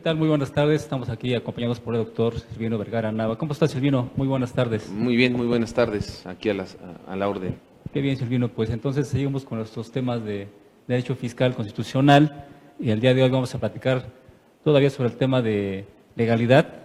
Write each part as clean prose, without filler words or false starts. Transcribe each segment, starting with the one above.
tal? Muy buenas tardes. Estamos aquí acompañados por el doctor Silvino Vergara Nava. ¿Cómo está, Silvino? Muy buenas tardes. Muy bien, muy buenas tardes, aquí a la orden. Qué bien, Silvino. Pues entonces seguimos con nuestros temas de derecho fiscal constitucional y el día de hoy vamos a platicar todavía sobre el tema de legalidad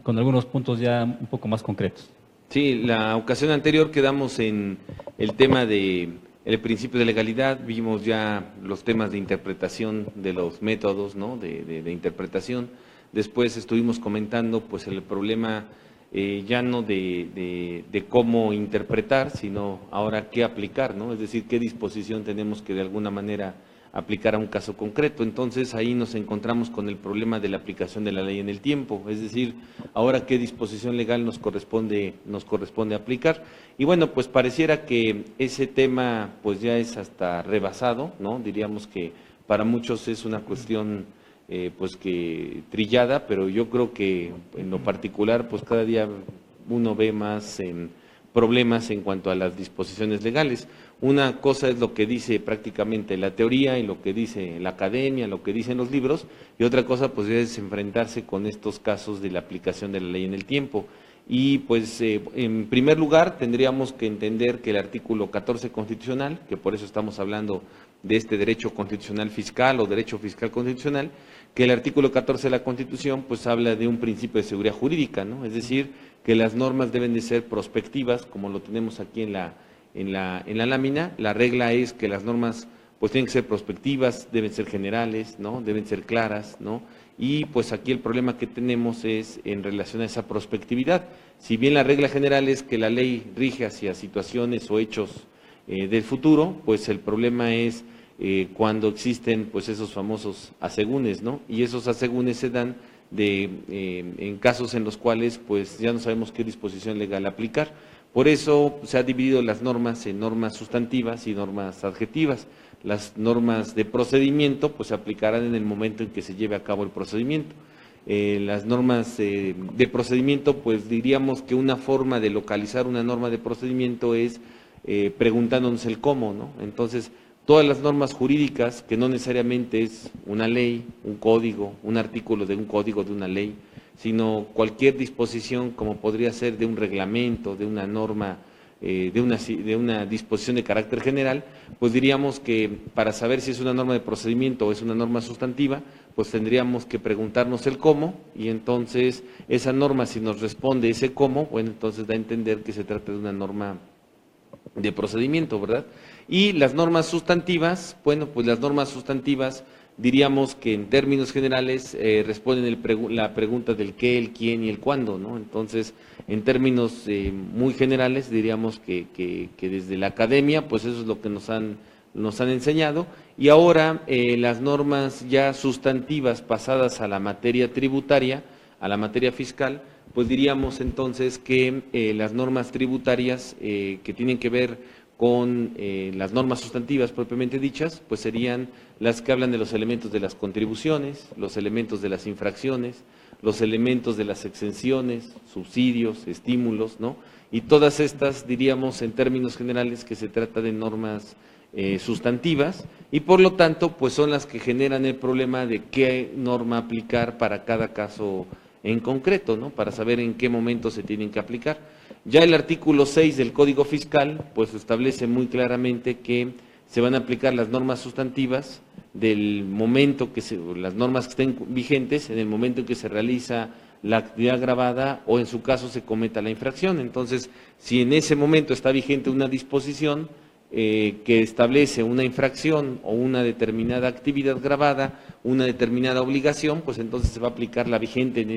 con algunos puntos ya un poco más concretos. Sí, la ocasión anterior quedamos en el tema de el principio de legalidad, vimos ya los temas de interpretación de los métodos, ¿no? de interpretación. Después estuvimos comentando pues el problema ya no de cómo interpretar, sino ahora qué aplicar, ¿no? Es decir, qué disposición tenemos que de alguna manera aplicar a un caso concreto. Entonces ahí nos encontramos con el problema de la aplicación de la ley en el tiempo, es decir, ahora qué disposición legal nos corresponde aplicar. Y bueno, pues pareciera que ese tema pues ya es hasta rebasado, ¿no? Diríamos que para muchos es una cuestión pues que trillada, pero yo creo que en lo particular pues cada día uno ve más problemas en cuanto a las disposiciones legales. Una cosa es lo que dice prácticamente la teoría y lo que dice la academia, lo que dicen los libros, y otra cosa pues es enfrentarse con estos casos de la aplicación de la ley en el tiempo. Y pues en primer lugar tendríamos que entender que el artículo 14 constitucional, que por eso estamos hablando de este derecho constitucional fiscal o derecho fiscal constitucional, que el artículo 14 de la Constitución pues habla de un principio de seguridad jurídica, ¿no? Es decir, que las normas deben de ser prospectivas, como lo tenemos aquí en la lámina. La regla es que las normas pues tienen que ser prospectivas, deben ser generales, ¿no? Deben ser claras, ¿no? Y pues aquí el problema que tenemos es en relación a esa prospectividad. Si bien la regla general es que la ley rige hacia situaciones o hechos del futuro, pues el problema es cuando existen pues esos famosos asegúnes, ¿no? Y esos asegúnes se dan en casos en los cuales pues ya no sabemos qué disposición legal aplicar. Por eso se ha dividido las normas en normas sustantivas y normas adjetivas. Las normas de procedimiento pues se aplicarán en el momento en que se lleve a cabo el procedimiento. Las normas de procedimiento, pues diríamos que una forma de localizar una norma de procedimiento es preguntándonos el cómo, ¿no? Entonces, todas las normas jurídicas, que no necesariamente es una ley, un código, un artículo de un código de una ley, sino cualquier disposición como podría ser de un reglamento, de una norma, de una disposición de carácter general, pues diríamos que para saber si es una norma de procedimiento o es una norma sustantiva, pues tendríamos que preguntarnos el cómo, y entonces esa norma, si nos responde ese cómo, bueno, entonces da a entender que se trata de una norma de procedimiento, ¿verdad? Y las normas sustantivas, bueno, pues las normas sustantivas diríamos que en términos generales responden la pregunta del qué, el quién y el cuándo, ¿no? Entonces, en términos muy generales diríamos que desde la academia, pues eso es lo que nos han enseñado, y ahora las normas ya sustantivas pasadas a la materia tributaria, a la materia fiscal, pues diríamos entonces que las normas tributarias que tienen que ver con las normas sustantivas propiamente dichas, pues serían las que hablan de los elementos de las contribuciones, los elementos de las infracciones, los elementos de las exenciones, subsidios, estímulos, ¿no? Y todas estas diríamos en términos generales que se trata de normas sustantivas y por lo tanto pues son las que generan el problema de qué norma aplicar para cada caso en concreto, ¿no? Para saber en qué momento se tienen que aplicar. Ya el artículo 6 del Código Fiscal, pues establece muy claramente que se van a aplicar las normas sustantivas del momento las normas que estén vigentes, en el momento en que se realiza la actividad agravada o en su caso se cometa la infracción. Entonces, si en ese momento está vigente una disposición que establece una infracción o una determinada actividad gravada, una determinada obligación, pues entonces se va a aplicar la vigente en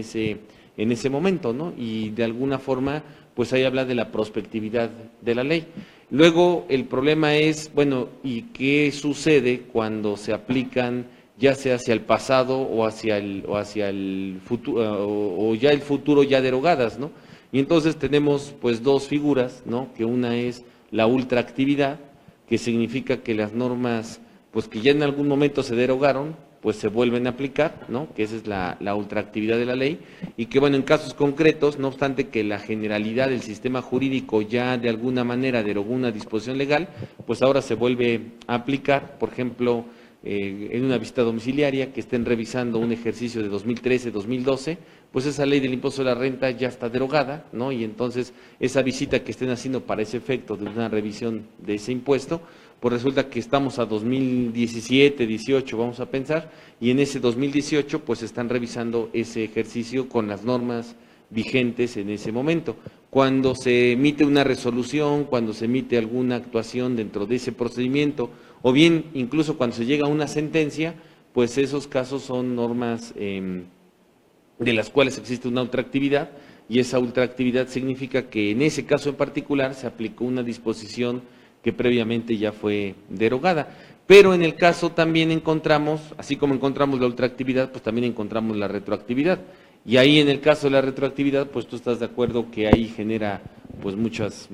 ese momento, ¿no? Y de alguna forma, pues ahí habla de la prospectividad de la ley. Luego, el problema es, bueno, ¿y qué sucede cuando se aplican ya sea hacia el pasado o hacia el futuro, o ya el futuro ya derogadas, ¿no? Y entonces tenemos pues dos figuras, ¿no? Que una es la ultraactividad, que significa que las normas, pues que ya en algún momento se derogaron, pues se vuelven a aplicar, ¿no? Que esa es la ultraactividad de la ley, y que bueno, en casos concretos, no obstante que la generalidad del sistema jurídico ya de alguna manera derogó una disposición legal, pues ahora se vuelve a aplicar. Por ejemplo, en una visita domiciliaria, que estén revisando un ejercicio de 2013, 2012, pues esa ley del impuesto de la renta ya está derogada, ¿no? Y entonces esa visita que estén haciendo para ese efecto de una revisión de ese impuesto, pues resulta que estamos a 2017, 18, vamos a pensar, y en ese 2018 pues están revisando ese ejercicio con las normas vigentes en ese momento. Cuando se emite una resolución, cuando se emite alguna actuación dentro de ese procedimiento, o bien incluso cuando se llega a una sentencia, pues esos casos son normas de las cuales existe una ultraactividad, y esa ultraactividad significa que en ese caso en particular se aplicó una disposición que previamente ya fue derogada. Pero en el caso también encontramos, así como encontramos la ultraactividad, pues también encontramos la retroactividad. Y ahí en el caso de la retroactividad, pues tú estás de acuerdo que ahí genera pues muchas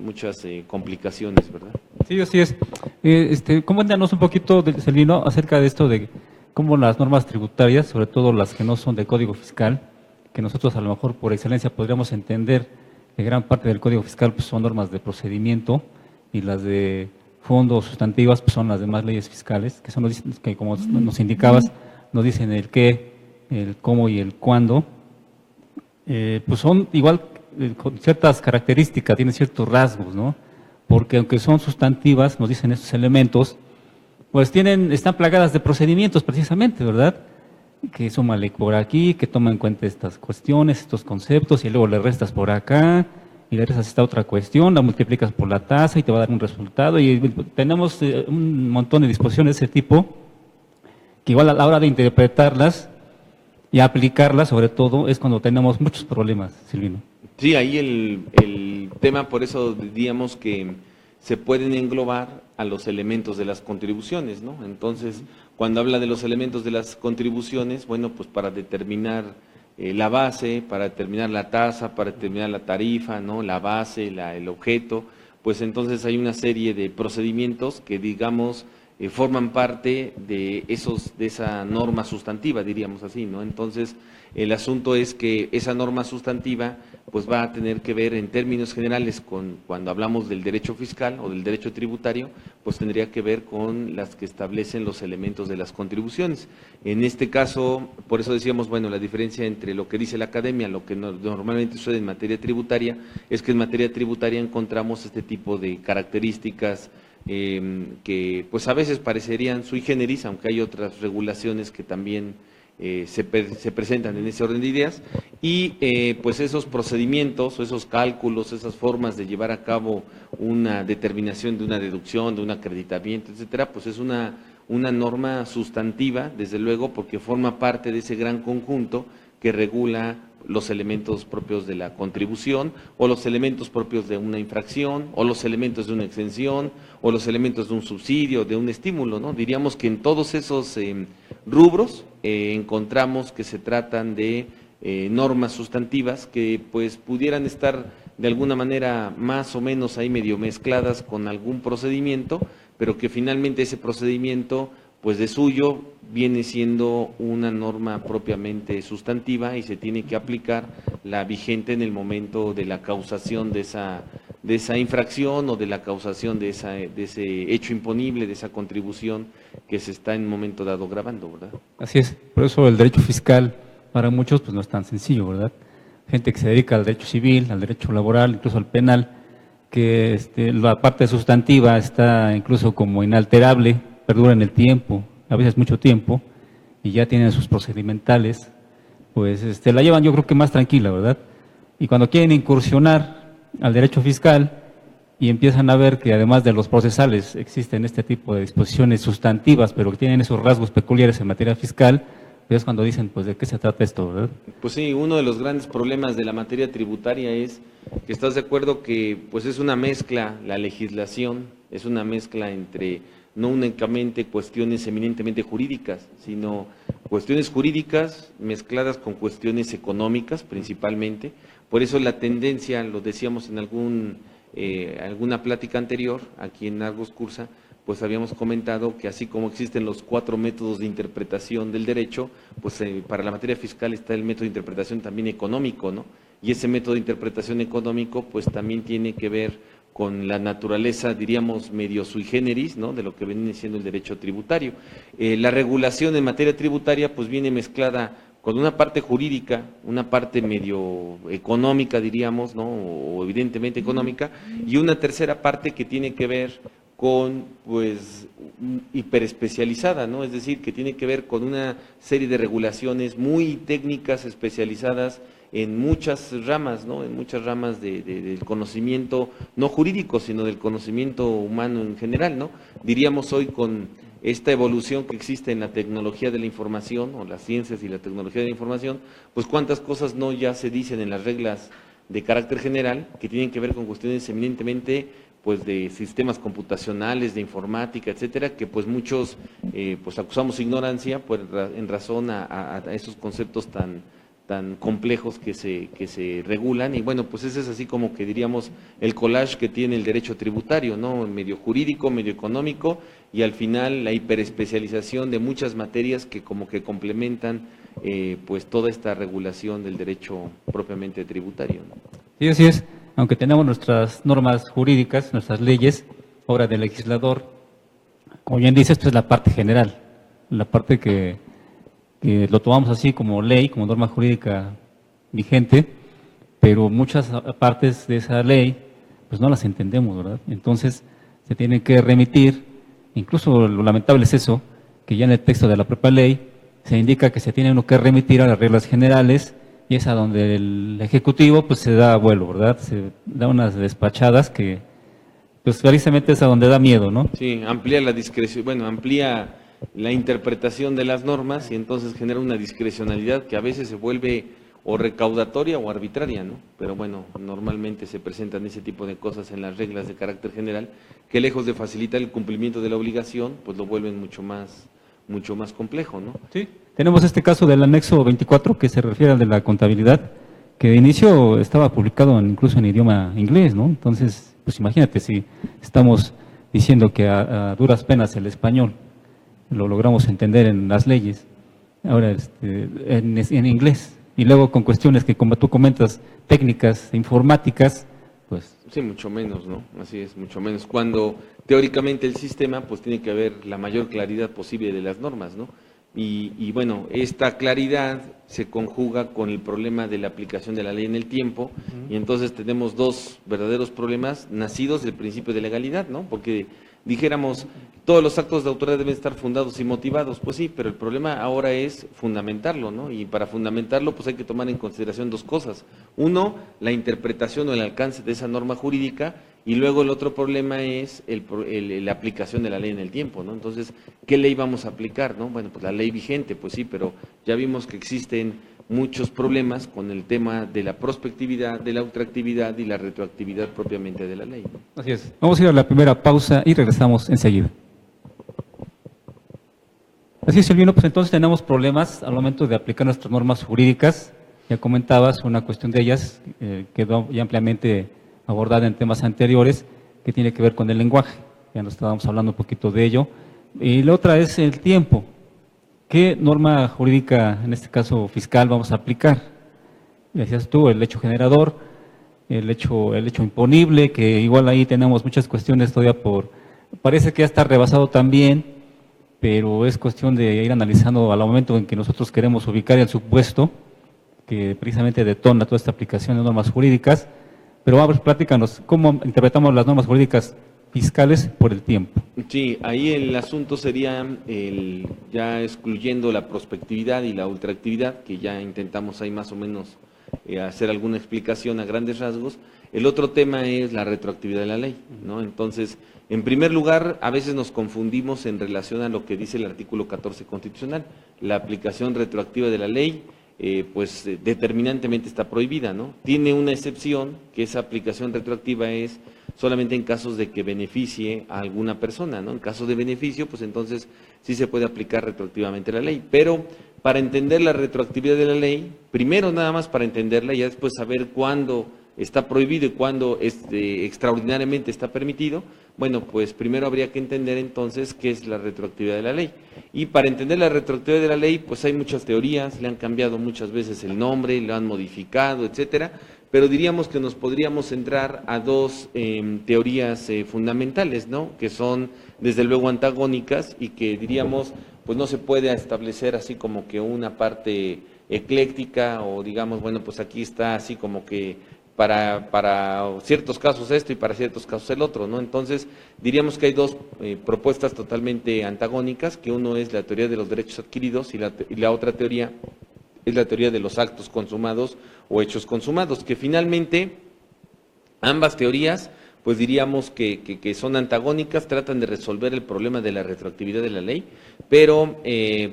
complicaciones, ¿verdad? Sí, así es. Coméntanos un poquito, Celino, acerca de esto de cómo las normas tributarias, sobre todo las que no son de Código Fiscal, que nosotros a lo mejor por excelencia podríamos entender que gran parte del Código Fiscal pues, son normas de procedimiento, y las de fondo sustantivas pues, son las demás leyes fiscales, que son que como nos indicabas, nos dicen el qué, el cómo y el cuándo. Pues son igual con ciertas características, tienen ciertos rasgos, ¿no? Porque aunque son sustantivas, nos dicen estos elementos, pues están plagadas de procedimientos precisamente, ¿verdad? Que súmale por aquí, que toma en cuenta estas cuestiones, estos conceptos, y luego le restas por acá, y le restas esta otra cuestión, la multiplicas por la tasa y te va a dar un resultado, y tenemos un montón de disposiciones de ese tipo, que igual a la hora de interpretarlas y aplicarlas, sobre todo, es cuando tenemos muchos problemas, Silvino. Sí, ahí el tema, por eso diríamos que se pueden englobar a los elementos de las contribuciones, ¿no? Entonces, cuando habla de los elementos de las contribuciones, bueno, pues para determinar la base, para determinar la tasa, para determinar la tarifa, ¿no? La base, el objeto, pues entonces hay una serie de procedimientos que, digamos, forman parte de esa norma sustantiva, diríamos así, ¿no? Entonces, el asunto es que esa norma sustantiva pues va a tener que ver en términos generales cuando hablamos del derecho fiscal o del derecho tributario, pues tendría que ver con las que establecen los elementos de las contribuciones. En este caso, por eso decíamos, bueno, la diferencia entre lo que dice la academia, lo que normalmente sucede en materia tributaria, es que en materia tributaria encontramos este tipo de características que pues a veces parecerían sui generis, aunque hay otras regulaciones que también se presentan en ese orden de ideas, y pues esos procedimientos o esos cálculos, esas formas de llevar a cabo una determinación de una deducción, de un acreditamiento, etcétera, pues es una norma sustantiva, desde luego, porque forma parte de ese gran conjunto que regula los elementos propios de la contribución, o los elementos propios de una infracción, o los elementos de una exención, o los elementos de un subsidio, de un estímulo, ¿no? Diríamos que en todos esos rubros encontramos que se tratan de normas sustantivas que pues pudieran estar de alguna manera más o menos ahí medio mezcladas con algún procedimiento, pero que finalmente ese procedimiento pues de suyo viene siendo una norma propiamente sustantiva y se tiene que aplicar la vigente en el momento de la causación de esa infracción o de la causación de ese hecho imponible, de esa contribución que se está en un momento dado gravando, ¿verdad? Así es, por eso el derecho fiscal para muchos pues no es tan sencillo, ¿verdad? Gente que se dedica al derecho civil, al derecho laboral, incluso al penal, que la parte sustantiva está incluso como inalterable, perdura en el tiempo, a veces mucho tiempo, y ya tienen sus procedimentales, pues la llevan yo creo que más tranquila, ¿verdad? Y cuando quieren incursionar al derecho fiscal y empiezan a ver que además de los procesales existen este tipo de disposiciones sustantivas, pero que tienen esos rasgos peculiares en materia fiscal, pues es cuando dicen, pues, ¿de qué se trata esto, verdad? Pues sí, uno de los grandes problemas de la materia tributaria es que estás de acuerdo que pues es una mezcla, la legislación es una mezcla entre no únicamente cuestiones eminentemente jurídicas, sino cuestiones jurídicas mezcladas con cuestiones económicas principalmente. Por eso la tendencia, lo decíamos en alguna plática anterior, aquí en Argos Cursa, pues habíamos comentado que así como existen los 4 métodos de interpretación del derecho, pues para la materia fiscal está el método de interpretación también económico, ¿no? Y ese método de interpretación económico pues también tiene que ver con la naturaleza, diríamos, medio sui generis, ¿no?, de lo que viene siendo el derecho tributario. La regulación en materia tributaria pues viene mezclada con una parte jurídica, una parte medio económica, diríamos, ¿no?, o evidentemente económica, y una tercera parte que tiene que ver con, pues, hiperespecializada, ¿no?, es decir, que tiene que ver con una serie de regulaciones muy técnicas, especializadas en muchas ramas, ¿no?, en muchas ramas del conocimiento, no jurídico, sino del conocimiento humano en general, ¿no? Diríamos hoy con esta evolución que existe en la tecnología de la información, o las ciencias y la tecnología de la información, pues cuántas cosas no ya se dicen en las reglas de carácter general, que tienen que ver con cuestiones eminentemente pues de sistemas computacionales, de informática, etcétera, que pues muchos pues acusamos ignorancia pues, en razón a estos conceptos tan complejos que se regulan, y bueno, pues ese es así como que diríamos el collage que tiene el derecho tributario, ¿no?, medio jurídico, medio económico, y al final la hiperespecialización de muchas materias que como que complementan pues toda esta regulación del derecho propiamente tributario, ¿no? Sí, así es. Aunque tenemos nuestras normas jurídicas, nuestras leyes, obra del legislador, como bien dices, esto es la parte general, la parte que lo tomamos así como ley, como norma jurídica vigente, pero muchas partes de esa ley pues no las entendemos, ¿verdad? Entonces se tiene que remitir, incluso lo lamentable es eso, que ya en el texto de la propia ley se indica que se tiene uno que remitir a las reglas generales, y es a donde el Ejecutivo pues se da vuelo, ¿verdad? Se da unas despachadas que pues precisamente es a donde da miedo, ¿no? Sí, amplía la discreción, bueno, amplía la interpretación de las normas y entonces genera una discrecionalidad que a veces se vuelve o recaudatoria o arbitraria, ¿no? Pero bueno, normalmente se presentan ese tipo de cosas en las reglas de carácter general que lejos de facilitar el cumplimiento de la obligación, pues lo vuelven mucho más complejo, ¿no? Sí. Tenemos este caso del anexo 24 que se refiere al de la contabilidad, que de inicio estaba publicado incluso en idioma inglés, ¿no? Entonces, pues imagínate si estamos diciendo que a duras penas el español lo logramos entender en las leyes, ahora en inglés, y luego con cuestiones que, como tú comentas, técnicas, informáticas, pues... Sí, mucho menos, ¿no? Así es, mucho menos. Cuando teóricamente el sistema, pues tiene que haber la mayor claridad posible de las normas, ¿no? Y bueno, esta claridad se conjuga con el problema de la aplicación de la ley en el tiempo, y entonces tenemos dos verdaderos problemas nacidos del principio de legalidad, ¿no? Porque dijéramos, todos los actos de autoridad deben estar fundados y motivados, pues sí, pero el problema ahora es fundamentarlo, ¿no? Y para fundamentarlo, pues hay que tomar en consideración dos cosas. Uno, la interpretación o el alcance de esa norma jurídica, y luego el otro problema es la aplicación de la ley en el tiempo, ¿no? Entonces, ¿qué ley vamos a aplicar, no? Bueno, pues la ley vigente, pues sí, pero ya vimos que existen muchos problemas con el tema de la prospectividad, de la ultraactividad y la retroactividad propiamente de la ley, ¿no? Así es. Vamos a ir a la primera pausa y regresamos enseguida. Así es, Silvino, pues entonces tenemos problemas al momento de aplicar nuestras normas jurídicas. Ya comentabas, una cuestión de ellas quedó ya ampliamente abordada en temas anteriores, que tiene que ver con el lenguaje. Ya nos estábamos hablando un poquito de ello. Y la otra es el tiempo. ¿Qué norma jurídica, en este caso fiscal, vamos a aplicar? Decías tú, el hecho generador, el hecho imponible, que igual ahí tenemos muchas cuestiones todavía parece que ya está rebasado también, pero es cuestión de ir analizando al momento en que nosotros queremos ubicar el supuesto que precisamente detona toda esta aplicación de normas jurídicas. Pero vamos, platícanos, ¿cómo interpretamos las normas jurídicas fiscales por el tiempo? Sí, ahí el asunto sería ya excluyendo la prospectividad y la ultraactividad, que ya intentamos ahí más o menos hacer alguna explicación a grandes rasgos. El otro tema es la retroactividad de la ley, ¿no? Entonces, en primer lugar, a veces nos confundimos en relación a lo que dice el artículo 14 constitucional. La aplicación retroactiva de la ley, pues determinantemente está prohibida, ¿no? Tiene una excepción, que esa aplicación retroactiva es solamente en casos de que beneficie a alguna persona, ¿no? En caso de beneficio, pues entonces sí se puede aplicar retroactivamente la ley. Pero para entender la retroactividad de la ley, primero nada más para entenderla y ya después saber cuándo está prohibido y cuándo extraordinariamente está permitido, bueno, pues primero habría que entender entonces qué es la retroactividad de la ley. Y para entender la retroactividad de la ley, pues hay muchas teorías, le han cambiado muchas veces el nombre, lo han modificado, etcétera, pero diríamos que nos podríamos centrar a dos teorías fundamentales, ¿no? Que son desde luego antagónicas y que diríamos pues no se puede establecer así como que una parte ecléctica o digamos, bueno, pues aquí está así como que para ciertos casos esto y para ciertos casos el otro, ¿no? Entonces, diríamos que hay dos propuestas totalmente antagónicas, que uno es la teoría de los derechos adquiridos y la otra teoría es la teoría de los actos consumados o hechos consumados, que finalmente ambas teorías pues diríamos que son antagónicas, tratan de resolver el problema de la retroactividad de la ley, pero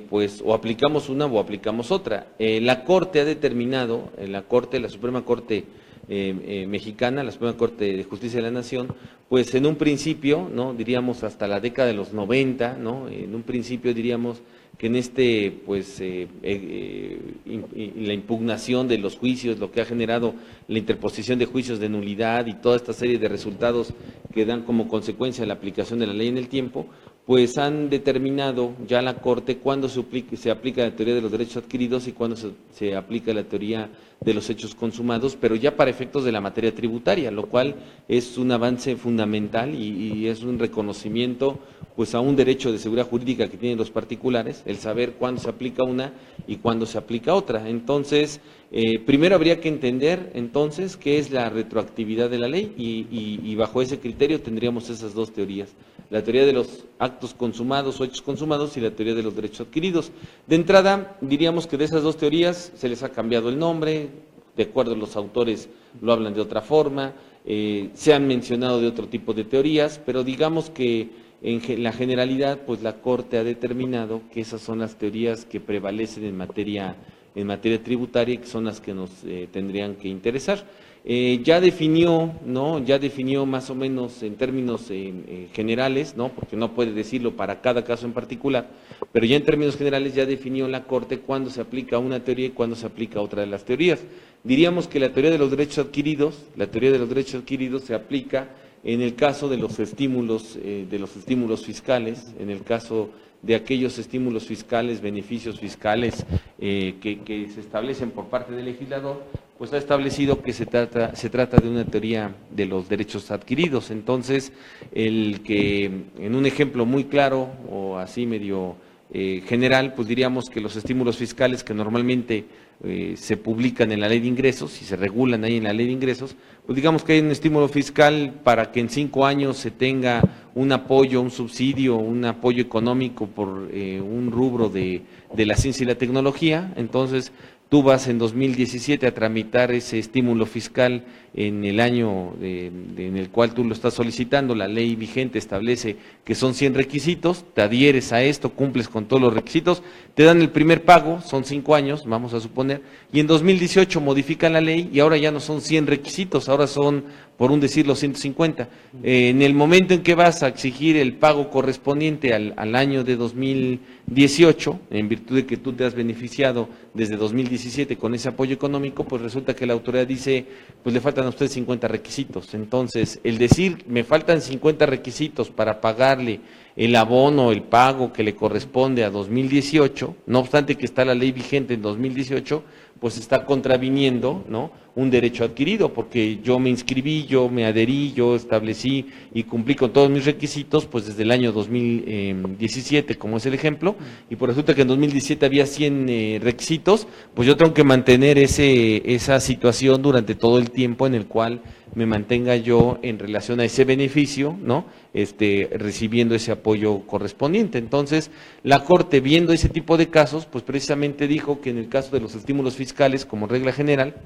pues o aplicamos una o aplicamos otra. La Corte ha determinado, la Suprema Corte mexicana, la Suprema Corte de Justicia de la Nación, pues en un principio, ¿no? Diríamos hasta la década de los 90, ¿no? En un principio diríamos que en la impugnación de los juicios, lo que ha generado la interposición de juicios de nulidad y toda esta serie de resultados que dan como consecuencia la aplicación de la ley en el tiempo, pues han determinado ya la Corte cuándo se aplica la teoría de los derechos adquiridos y cuándo se aplica la teoría de los hechos consumados, pero ya para efectos de la materia tributaria, lo cual es un avance fundamental y es un reconocimiento pues a un derecho de seguridad jurídica que tienen los particulares, el saber cuándo se aplica una y cuándo se aplica otra. Entonces, primero habría que entender entonces qué es la retroactividad de la ley y bajo ese criterio tendríamos esas dos teorías, la teoría de los actos consumados o hechos consumados y la teoría de los derechos adquiridos. De entrada, diríamos que de esas dos teorías se les ha cambiado el nombre, de acuerdo a los autores lo hablan de otra forma, se han mencionado de otro tipo de teorías, pero digamos que en la generalidad, pues la Corte ha determinado que esas son las teorías que prevalecen en materia tributaria y que son las que nos tendrían que interesar. Ya definió, ¿no? Ya definió más o menos en términos generales, ¿no? Porque no puede decirlo para cada caso en particular, pero ya en términos generales ya definió la Corte cuándo se aplica una teoría y cuándo se aplica otra de las teorías. Diríamos que la teoría de los derechos adquiridos se aplica en el caso de los estímulos fiscales, en el caso de aquellos estímulos fiscales, beneficios fiscales que se establecen por parte del legislador, pues ha establecido que se trata de una teoría de los derechos adquiridos. Entonces, el que en un ejemplo muy claro o así medio general, pues diríamos que los estímulos fiscales que normalmente se publican en la ley de ingresos y se regulan ahí en la ley de ingresos, pues digamos que hay un estímulo fiscal para que en 5 años se tenga un apoyo, un subsidio, un apoyo económico por un rubro de la ciencia y la tecnología. Entonces, tú vas en 2017 a tramitar ese estímulo fiscal en el año en el cual tú lo estás solicitando, la ley vigente establece que son 100 requisitos, te adhieres a esto, cumples con todos los requisitos, te dan el primer pago, son 5 años, vamos a suponer, y en 2018 modifican la ley y ahora ya no son 100 requisitos, ahora son, por un decir, los 150. En el momento en que vas a exigir el pago correspondiente al año de 2018, en virtud de que tú te has beneficiado desde 2017 con ese apoyo económico, pues resulta que la autoridad dice, pues le faltan a usted 50 requisitos. Entonces, el decir, me faltan 50 requisitos para pagarle el abono, el pago que le corresponde a 2018, no obstante que está la ley vigente en 2018, pues está contraviniendo, ¿no?, un derecho adquirido, porque yo me inscribí, yo me adherí, yo establecí y cumplí con todos mis requisitos, pues desde el año 2017, como es el ejemplo, y pues resulta que en 2017 había 100 requisitos, pues yo tengo que mantener esa situación durante todo el tiempo en el cual me mantenga yo en relación a ese beneficio, ¿no?, recibiendo ese apoyo correspondiente. Entonces, la Corte, viendo ese tipo de casos, pues precisamente dijo que en el caso de los estímulos fiscales, como regla general,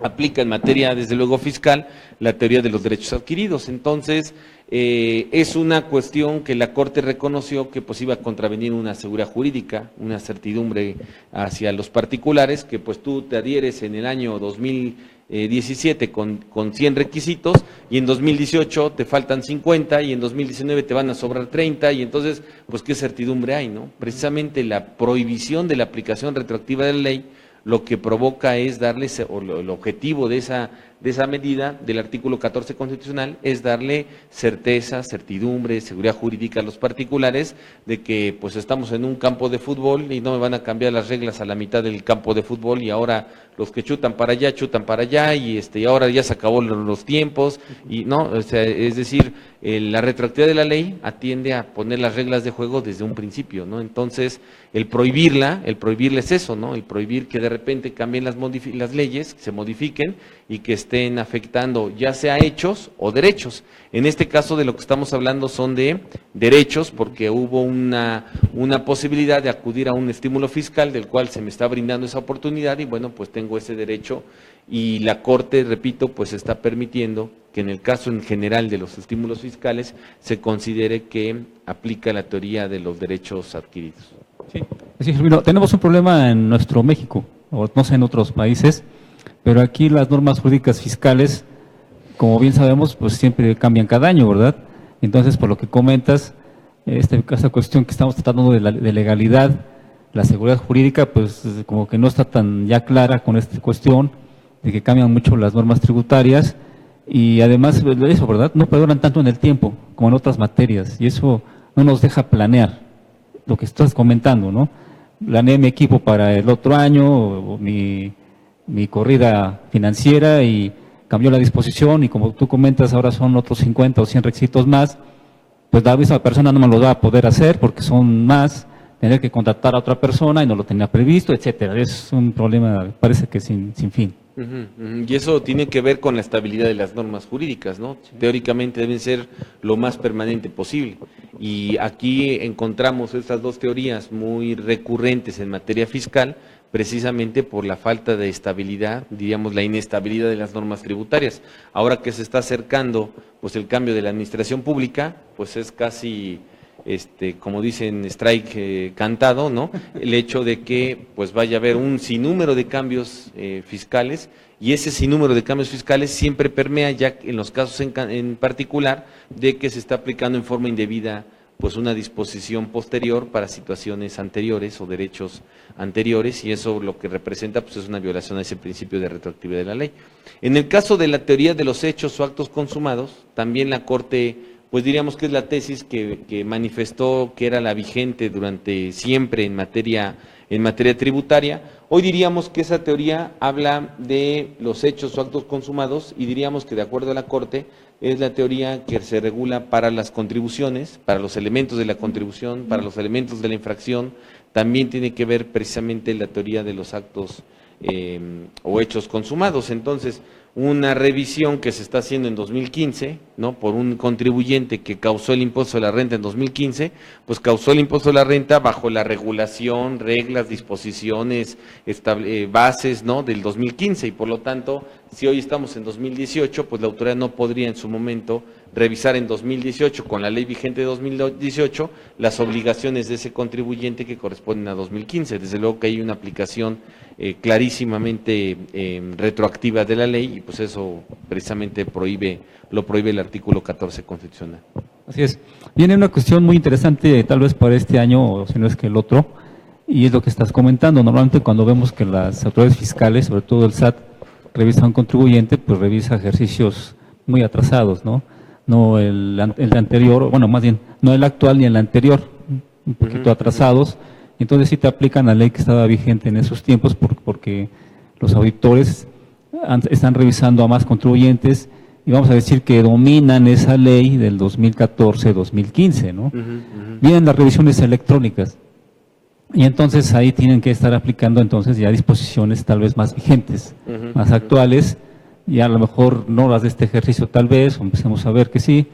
aplica en materia, desde luego, fiscal, la teoría de los derechos adquiridos. Entonces, es una cuestión que la Corte reconoció que pues iba a contravenir una seguridad jurídica, una certidumbre hacia los particulares, que pues tú te adhieres en el año 2017 con 100 requisitos y en 2018 te faltan 50 y en 2019 te van a sobrar 30 y entonces, pues qué certidumbre hay, ¿no? Precisamente la prohibición de la aplicación retroactiva de la ley lo que provoca es darles, o el objetivo de esa de esa medida del artículo 14 constitucional es darle certeza, certidumbre, seguridad jurídica a los particulares de que pues estamos en un campo de fútbol y no me van a cambiar las reglas a la mitad del campo de fútbol y ahora los que chutan para allá y ahora ya se acabó los tiempos y no, o sea, es decir, la retroactividad de la ley atiende a poner las reglas de juego desde un principio, ¿no? Entonces, el prohibirla es eso, ¿no? El prohibir que de repente cambien las leyes, que se modifiquen y que estén afectando ya sea hechos o derechos. En este caso de lo que estamos hablando son de derechos porque hubo una posibilidad de acudir a un estímulo fiscal del cual se me está brindando esa oportunidad y bueno, pues tengo ese derecho y la Corte, repito, pues está permitiendo que en el caso en general de los estímulos fiscales se considere que aplica la teoría de los derechos adquiridos. Sí, Germino, tenemos un problema en nuestro México, o no sé en otros países, pero aquí las normas jurídicas fiscales, como bien sabemos, pues siempre cambian cada año, ¿verdad? Entonces, por lo que comentas, esta cuestión que estamos tratando de legalidad, la seguridad jurídica, pues como que no está tan ya clara con esta cuestión de que cambian mucho las normas tributarias y además de eso, ¿verdad? No perduran tanto en el tiempo como en otras materias y eso no nos deja planear lo que estás comentando, ¿no? Planeé mi equipo para el otro año, mi corrida financiera y cambió la disposición y como tú comentas ahora son otros 50 o 100 requisitos más, pues la misma persona no me lo va a poder hacer porque son más, tener que contratar a otra persona y no lo tenía previsto, etcétera. Es un problema, parece que sin fin. Y eso tiene que ver con la estabilidad de las normas jurídicas, ¿no? Sí. Teóricamente deben ser lo más permanente posible. Y aquí encontramos estas dos teorías muy recurrentes en materia fiscal, precisamente por la falta de estabilidad, diríamos la inestabilidad de las normas tributarias. Ahora que se está acercando pues el cambio de la administración pública, pues es casi como dicen, strike cantado, ¿no? El hecho de que pues vaya a haber un sinnúmero de cambios fiscales y ese sinnúmero de cambios fiscales siempre permea ya en los casos en particular de que se está aplicando en forma indebida pues una disposición posterior para situaciones anteriores o derechos anteriores y eso lo que representa pues es una violación a ese principio de retroactividad de la ley. En el caso de la teoría de los hechos o actos consumados, también la Corte pues diríamos que es la tesis que manifestó que era la vigente durante siempre en materia tributaria. Hoy diríamos que esa teoría habla de los hechos o actos consumados y diríamos que de acuerdo a la Corte es la teoría que se regula para las contribuciones, para los elementos de la contribución, para los elementos de la infracción. También tiene que ver precisamente la teoría de los actos o hechos consumados. Entonces, una revisión que se está haciendo en 2015, ¿no? Por un contribuyente que causó el impuesto de la renta en 2015, pues causó el impuesto de la renta bajo la regulación, reglas, disposiciones, bases, ¿no? Del 2015 y por lo tanto, si hoy estamos en 2018, pues la autoridad no podría en su momento revisar en 2018 con la ley vigente de 2018 las obligaciones de ese contribuyente que corresponden a 2015. Desde luego que hay una aplicación clarísimamente retroactiva de la ley y pues eso precisamente lo prohíbe el artículo 14 constitucional. Así es. Viene una cuestión muy interesante tal vez para este año o si no es que el otro y es lo que estás comentando. Normalmente cuando vemos que las autoridades fiscales, sobre todo el SAT, revisa a un contribuyente, pues revisa ejercicios muy atrasados, ¿no? No el anterior, bueno, más bien, no el actual ni el anterior, un poquito atrasados. Entonces sí te aplican la ley que estaba vigente en esos tiempos porque los auditores están revisando a más contribuyentes y vamos a decir que dominan esa ley del 2014-2015, ¿no? Vienen las revisiones electrónicas y entonces ahí tienen que estar aplicando entonces ya disposiciones tal vez más vigentes, más actuales, y a lo mejor no las de este ejercicio tal vez, o empecemos a ver que sí,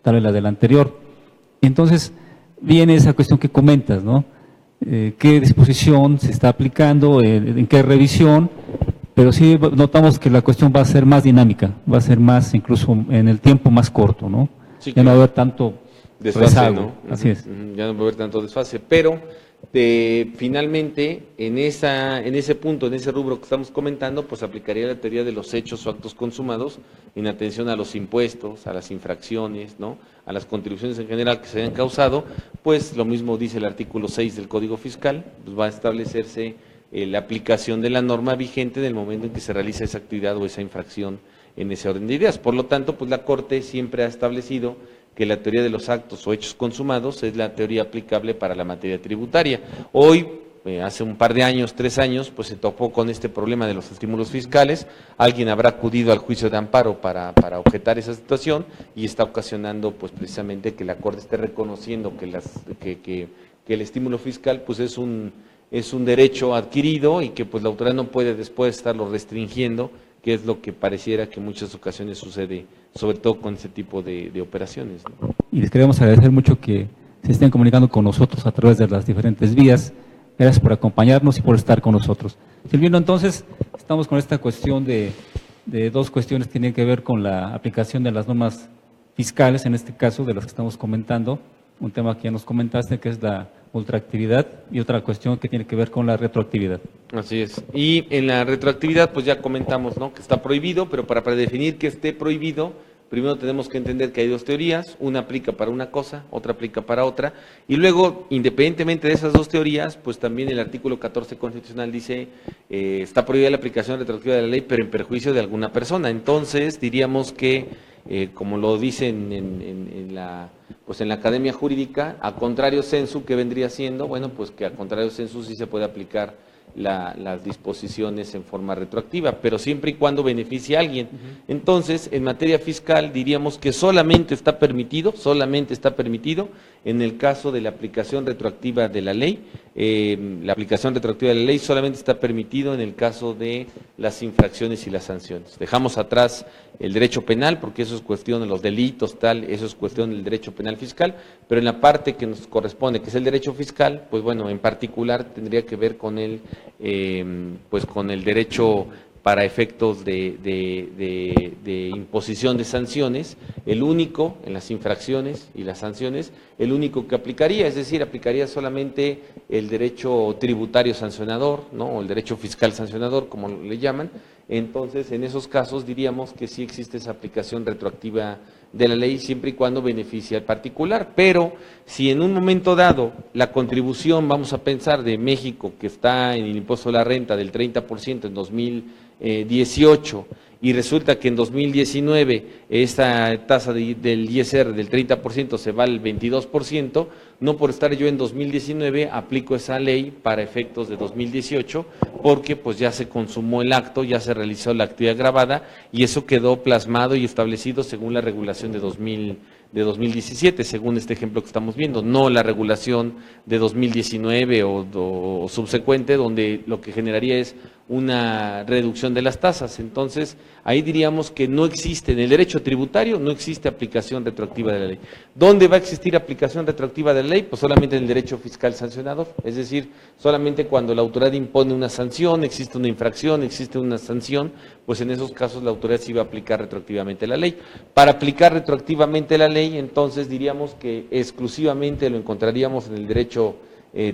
tal vez la del anterior. Entonces viene esa cuestión que comentas, ¿no? ¿Qué disposición se está aplicando, en qué revisión? Pero sí notamos que la cuestión va a ser más dinámica, va a ser más, incluso en el tiempo más corto, ¿no? Sí, ya no va a haber tanto desfase, rezago, ¿no? Así es. Ya no va a haber tanto desfase, pero finalmente en ese punto, en ese rubro que estamos comentando, pues aplicaría la teoría de los hechos o actos consumados en atención a los impuestos, a las infracciones, ¿no? A las contribuciones en general que se hayan causado, pues lo mismo dice el artículo 6 del Código Fiscal, pues va a establecerse la aplicación de la norma vigente en el momento en que se realiza esa actividad o esa infracción en ese orden de ideas. Por lo tanto, pues la Corte siempre ha establecido que la teoría de los actos o hechos consumados es la teoría aplicable para la materia tributaria. Hoy, hace un par de años, 3 años, pues se topó con este problema de los estímulos fiscales. Alguien habrá acudido al juicio de amparo para objetar esa situación y está ocasionando, pues precisamente, que la Corte esté reconociendo que el estímulo fiscal, pues es un derecho adquirido y que pues la autoridad no puede después estarlo restringiendo, que es lo que pareciera que en muchas ocasiones sucede, sobre todo con este tipo de operaciones, ¿no? Y les queremos agradecer mucho que se estén comunicando con nosotros a través de las diferentes vías. Gracias por acompañarnos y por estar con nosotros. Silvino, entonces, estamos con esta cuestión de 2 cuestiones que tienen que ver con la aplicación de las normas fiscales, en este caso, de las que estamos comentando. Un tema que ya nos comentaste, que es la ultraactividad, y otra cuestión que tiene que ver con la retroactividad. Así es. Y en la retroactividad, pues ya comentamos, ¿no?, que está prohibido, pero para definir que esté prohibido, primero tenemos que entender que hay 2 teorías, una aplica para una cosa, otra aplica para otra, y luego, independientemente de esas 2 teorías, pues también el artículo 14 constitucional dice, está prohibida la aplicación retroactiva de la ley, pero en perjuicio de alguna persona. Entonces, diríamos que, como lo dicen en la Academia Jurídica, a contrario sensu, ¿qué vendría siendo? Bueno, pues que a contrario sensu sí se puede aplicar las disposiciones en forma retroactiva, pero siempre y cuando beneficie a alguien. Entonces, en materia fiscal diríamos que solamente está permitido en el caso de la aplicación retroactiva de la ley. La aplicación retroactiva de la ley solamente está permitido en el caso de las infracciones y las sanciones. Dejamos atrás el derecho penal, porque eso es cuestión de los delitos, eso es cuestión del derecho penal fiscal, pero en la parte que nos corresponde, que es el derecho fiscal, pues bueno, en particular tendría que ver con con el derecho para efectos de imposición de sanciones, el único, en las infracciones y las sanciones, el único que aplicaría, es decir, aplicaría solamente el derecho tributario sancionador, ¿no?, o el derecho fiscal sancionador, como le llaman. Entonces, en esos casos diríamos que sí existe esa aplicación retroactiva de la ley, siempre y cuando beneficie al particular. Pero si en un momento dado la contribución, vamos a pensar, de México, que está en el impuesto a la renta del 30% en 2018, y resulta que en 2019 esta tasa del ISR del 30% se va al 22%, no por estar yo en 2019 aplico esa ley para efectos de 2018, porque pues ya se consumó el acto, ya se realizó la actividad gravada y eso quedó plasmado y establecido según la regulación de 2017, según este ejemplo que estamos viendo, no la regulación de 2019 o subsecuente, donde lo que generaría es una reducción de las tasas. Entonces, ahí diríamos que no existe, en el derecho tributario no existe aplicación retroactiva de la ley. ¿Dónde va a existir aplicación retroactiva de la ley? Pues solamente en el derecho fiscal sancionador, es decir, solamente cuando la autoridad impone una sanción, existe una infracción, existe una sanción, pues en esos casos la autoridad sí va a aplicar retroactivamente la ley. Para aplicar retroactivamente la ley, entonces diríamos que exclusivamente lo encontraríamos en el derecho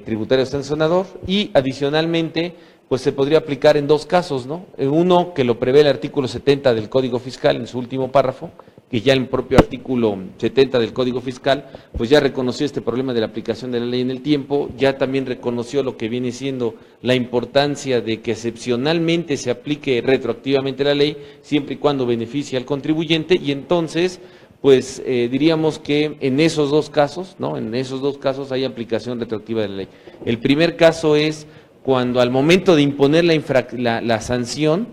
tributario sancionador y adicionalmente pues se podría aplicar en 2 casos, ¿no? Uno, que lo prevé el artículo 70 del Código Fiscal en su último párrafo, que ya el propio artículo 70 del Código Fiscal, pues ya reconoció este problema de la aplicación de la ley en el tiempo, ya también reconoció lo que viene siendo la importancia de que excepcionalmente se aplique retroactivamente la ley, siempre y cuando beneficie al contribuyente, y entonces pues diríamos que en esos 2 casos, ¿no?, en esos 2 casos hay aplicación retroactiva de la ley. El primer caso es cuando al momento de imponer la sanción,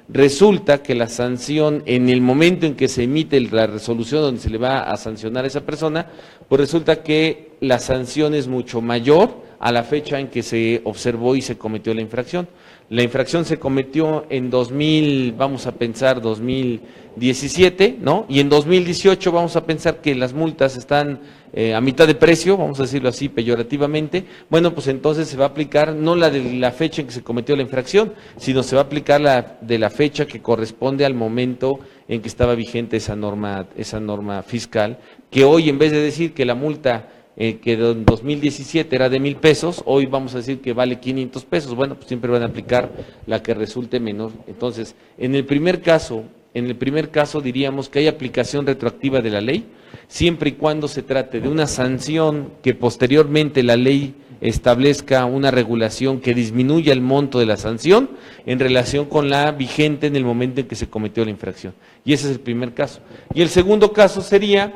resulta que la sanción, en el momento en que se emite la resolución donde se le va a sancionar a esa persona, pues resulta que la sanción es mucho mayor a la fecha en que se observó y se cometió la infracción. La infracción se cometió en 2017, ¿no? Y en 2018 vamos a pensar que las multas están a mitad de precio, vamos a decirlo así peyorativamente. Bueno, pues entonces se va a aplicar no la de la fecha en que se cometió la infracción, sino se va a aplicar la de la fecha que corresponde al momento en que estaba vigente esa norma fiscal, que hoy, en vez de decir que la multa que en 2017 era de 1,000 pesos, hoy vamos a decir que vale 500 pesos. Bueno, pues siempre van a aplicar la que resulte menor. Entonces, en el primer caso, En el primer caso diríamos que hay aplicación retroactiva de la ley, siempre y cuando se trate de una sanción que posteriormente la ley establezca una regulación que disminuya el monto de la sanción en relación con la vigente en el momento en que se cometió la infracción. Y ese es el primer caso. Y el segundo caso sería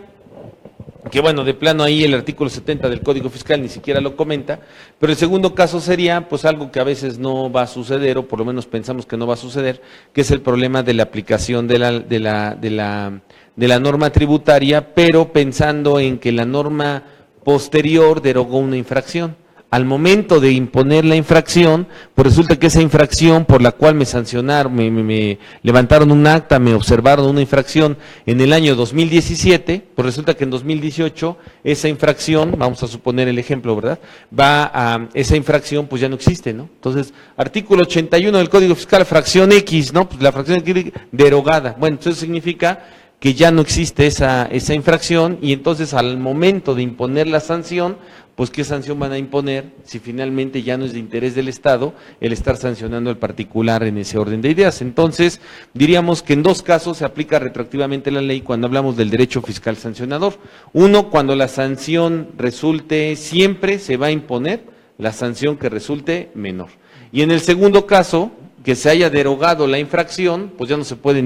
que, bueno, de plano ahí el artículo 70 del Código Fiscal ni siquiera lo comenta, pero el segundo caso sería pues algo que a veces no va a suceder, o por lo menos pensamos que no va a suceder, que es el problema de la aplicación de la norma tributaria, pero pensando en que la norma posterior derogó una infracción. Al momento de imponer la infracción, pues resulta que esa infracción por la cual me sancionaron, me levantaron un acta, me observaron una infracción en el año 2017, pues resulta que en 2018 esa infracción, vamos a suponer el ejemplo, ¿verdad? Esa infracción pues ya no existe, ¿no? Entonces, artículo 81 del Código Fiscal, fracción X, ¿no? Pues la fracción X derogada. Bueno, eso significa que ya no existe esa infracción, y entonces al momento de imponer la sanción, pues ¿qué sanción van a imponer si finalmente ya no es de interés del Estado el estar sancionando al particular en ese orden de ideas? Entonces, diríamos que en dos casos se aplica retroactivamente la ley cuando hablamos del derecho fiscal sancionador. Uno, cuando la sanción resulte, siempre se va a imponer la sanción que resulte menor. Y en el segundo caso, que se haya derogado la infracción, pues ya no se puede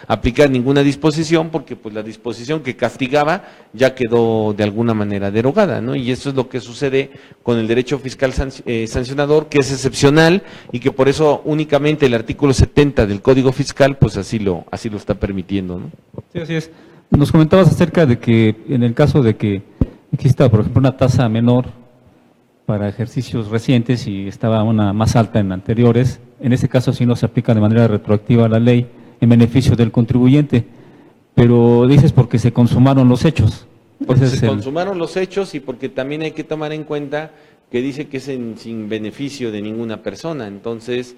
aplicar ninguna disposición, porque pues la disposición que castigaba ya quedó de alguna manera derogada, ¿no? Y eso es lo que sucede con el derecho fiscal sancionador, que es excepcional y que por eso únicamente el artículo 70 del Código Fiscal pues así lo está permitiendo, ¿no? Sí, así es. Nos comentabas acerca de que en el caso de que exista, por ejemplo, una tasa menor para ejercicios recientes y estaba una más alta en anteriores, en ese caso sí no se aplica de manera retroactiva la ley en beneficio del contribuyente, pero dices porque se consumaron los hechos. Porque se consumaron los hechos y porque también hay que tomar en cuenta que dice que es sin beneficio de ninguna persona. Entonces,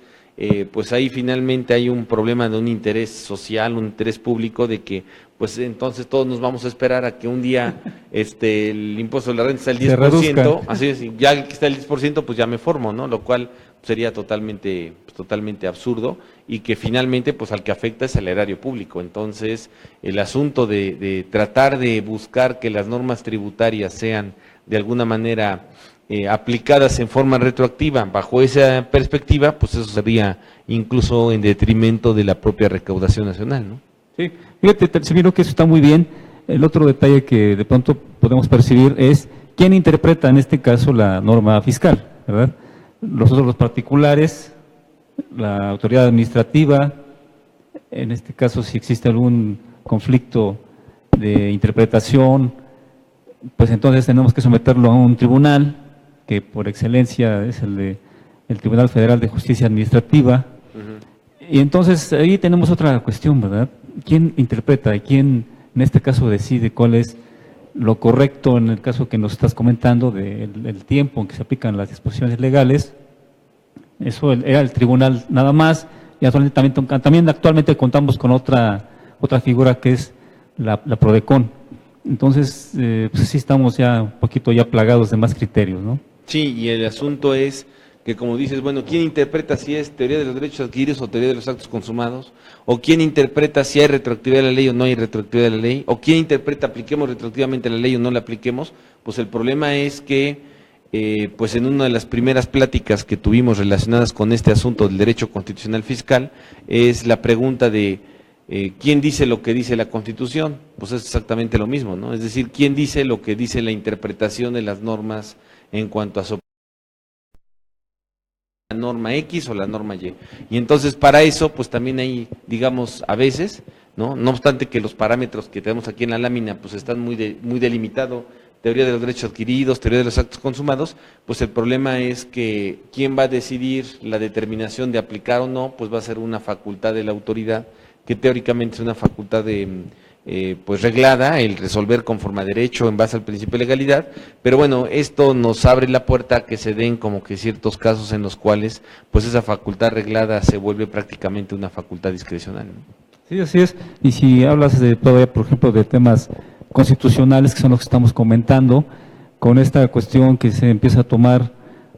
pues ahí finalmente hay un problema de un interés social, un interés público, de que pues entonces todos nos vamos a esperar a que un día el impuesto de la renta está al 10%, así es, y ya que está el 10%, pues ya me formo, ¿no? Lo cual sería totalmente absurdo, y que finalmente pues al que afecta es al erario público. Entonces, el asunto de tratar de buscar que las normas tributarias sean de alguna manera aplicadas en forma retroactiva bajo esa perspectiva, pues eso sería incluso en detrimento de la propia recaudación nacional, ¿no? Sí, fíjate, Silvino, que eso está muy bien. El otro detalle que de pronto podemos percibir es quién interpreta en este caso la norma fiscal, ¿verdad? Nosotros los particulares, la autoridad administrativa, en este caso si existe algún conflicto de interpretación, pues entonces tenemos que someterlo a un tribunal, que por excelencia es el Tribunal Federal de Justicia Administrativa. Y entonces ahí tenemos otra cuestión, ¿verdad? ¿Quién interpreta y quién en este caso decide cuál es lo correcto en el caso que nos estás comentando del tiempo en que se aplican las disposiciones legales? Eso era el tribunal nada más, y también actualmente contamos con otra figura que es la Prodecon. Entonces, pues sí estamos ya un poquito ya plagados de más criterios, ¿no? Sí, y el asunto es que, como dices, bueno, ¿quién interpreta si es teoría de los derechos adquiridos o teoría de los actos consumados? ¿O quién interpreta si hay retroactividad de la ley o no hay retroactividad de la ley? ¿O quién interpreta apliquemos retroactivamente la ley o no la apliquemos? Pues el problema es que, pues en una de las primeras pláticas que tuvimos relacionadas con este asunto del derecho constitucional fiscal, es la pregunta de ¿quién dice lo que dice la Constitución? Pues es exactamente lo mismo, ¿no? Es decir, ¿quién dice lo que dice la interpretación de las normas en cuanto a la norma X o la norma Y? Y entonces para eso, pues también hay, digamos, a veces, ¿no? No obstante que los parámetros que tenemos aquí en la lámina, pues están muy delimitados, teoría de los derechos adquiridos, teoría de los actos consumados, pues el problema es que quién va a decidir la determinación de aplicar o no, pues va a ser una facultad de la autoridad, que teóricamente es una facultad pues reglada, el resolver conforme a derecho en base al principio de legalidad, pero bueno, esto nos abre la puerta a que se den como que ciertos casos en los cuales pues esa facultad reglada se vuelve prácticamente una facultad discrecional, ¿no? Sí, así es. Y si hablas todavía, por ejemplo, de temas constitucionales, que son los que estamos comentando, con esta cuestión que se empieza a tomar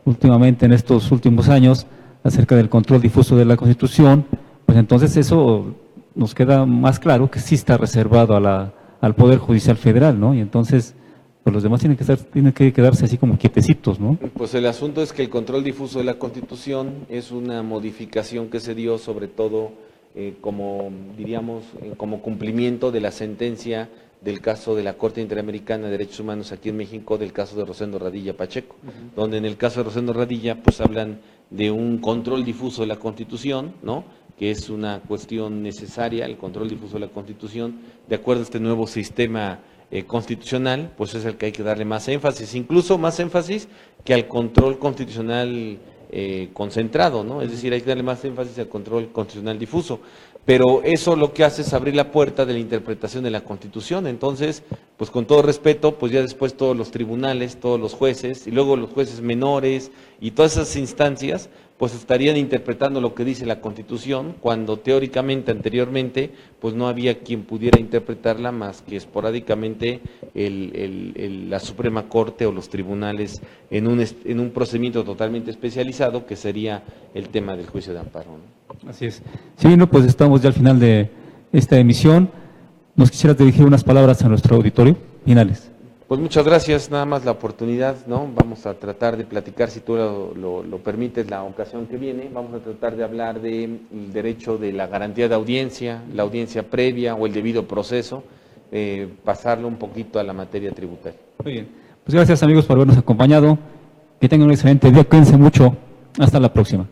últimamente en estos últimos años acerca del control difuso de la Constitución, pues entonces eso nos queda más claro que sí está reservado al Poder Judicial Federal, ¿no? Y entonces, pues los demás tienen que quedarse así como quietecitos, ¿no? Pues el asunto es que el control difuso de la Constitución es una modificación que se dio sobre todo como, diríamos, como cumplimiento de la sentencia del caso de la Corte Interamericana de Derechos Humanos aquí en México, del caso de Rosendo Radilla Pacheco, donde en el caso de Rosendo Radilla, pues hablan de un control difuso de la Constitución, ¿no?, que es una cuestión necesaria, el control difuso de la Constitución, de acuerdo a este nuevo sistema constitucional, pues es el que hay que darle más énfasis, incluso más énfasis que al control constitucional concentrado, ¿no? Es decir, hay que darle más énfasis al control constitucional difuso. Pero eso lo que hace es abrir la puerta de la interpretación de la Constitución. Entonces, pues con todo respeto, pues ya después todos los tribunales, todos los jueces, y luego los jueces menores y todas esas instancias, pues estarían interpretando lo que dice la Constitución, cuando teóricamente, anteriormente, pues no había quien pudiera interpretarla más que esporádicamente la Suprema Corte o los tribunales en un procedimiento totalmente especializado, que sería el tema del juicio de amparo, ¿no? Así es. Sí, no, pues estamos ya al final de esta emisión. ¿Nos quisieras dirigir unas palabras a nuestro auditorio finales? Pues muchas gracias, nada más la oportunidad, ¿no? Vamos a tratar de platicar, si tú lo permites, la ocasión que viene, vamos a tratar de hablar del derecho de la garantía de audiencia, la audiencia previa o el debido proceso, pasarlo un poquito a la materia tributaria. Muy bien. Pues gracias, amigos, por habernos acompañado. Que tengan un excelente día, cuídense mucho. Hasta la próxima.